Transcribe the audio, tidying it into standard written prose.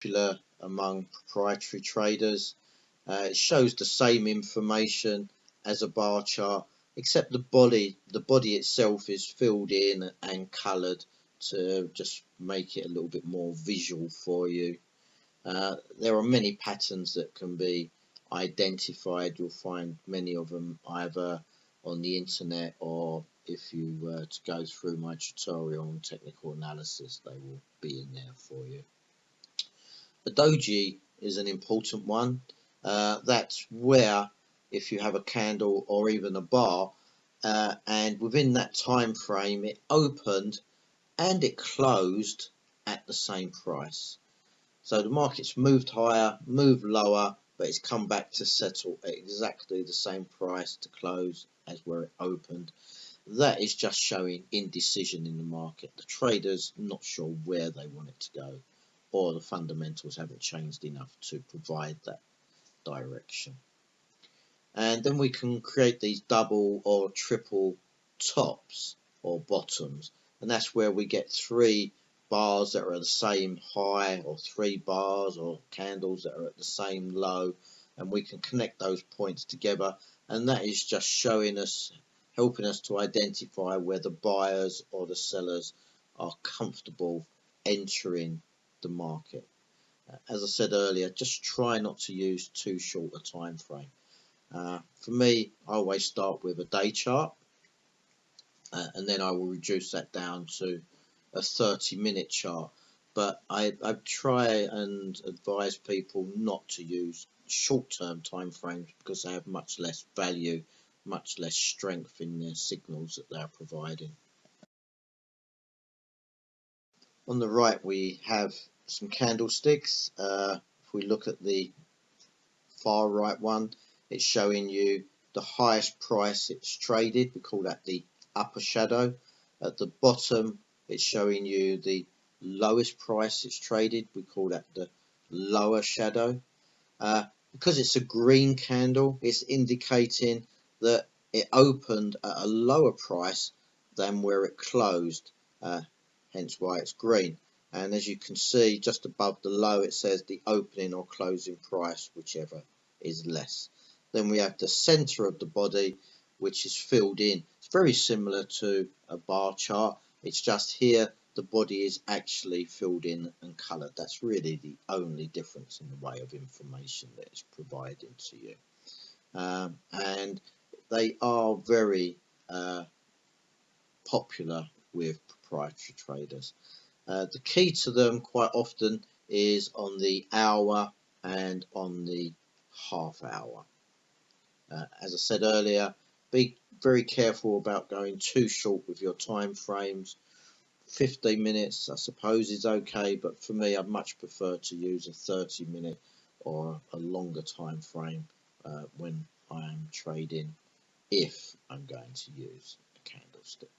popular among proprietary traders. It shows the same information as a bar chart, except the body itself is filled in and coloured to just make it a little bit more visual for you. There are many patterns that can be identified. You'll find many of them either on the internet, or if you were to go through my tutorial on technical analysis, they will be in there for you. The doji is an important one. That's where, if you have a candle or even a bar, and within that time frame it opened and it closed at the same price. So the market's moved higher, moved lower, but it's come back to settle at exactly the same price to close as where it opened. That is just showing indecision in the market. The trader's not sure where they want it to go, or the fundamentals haven't changed enough to provide that direction. And then we can create these double or triple tops or bottoms, and that's where we get 3 bars that are at the same high, or 3 bars or candles that are at the same low, and we can connect those points together, and that is just showing us, helping us to identify where the buyers or the sellers are comfortable entering the market. As I said earlier, just try not to use too short a time frame. For me, I always start with a day chart, and then I will reduce that down to a 30-minute chart. But I try and advise people not to use short-term time frames, because they have much less value, much less strength in their signals that they are providing. On the right we have some candlesticks. If we look at the far right one, it's showing you the highest price it's traded. We call that the upper shadow. At the bottom it's showing you the lowest price it's traded. We call that the lower shadow. Because it's a green candle, it's indicating that it opened at a lower price than where it closed, hence why it's green. And as you can see, just above the low it says the opening or closing price, whichever is less. Then we have the center of the body, which is filled in. It's very similar to a bar chart. It's just here the body is actually filled in and colored. That's really the only difference in the way of information that it's providing to you. And they are very popular with proprietary traders. The key to them quite often is on the hour and on the half hour. As I said earlier, be very careful about going too short with your time frames. 15 minutes I suppose is okay, but for me I'd much prefer to use a 30-minute or a longer time frame when I am trading, if I'm going to use a candlestick.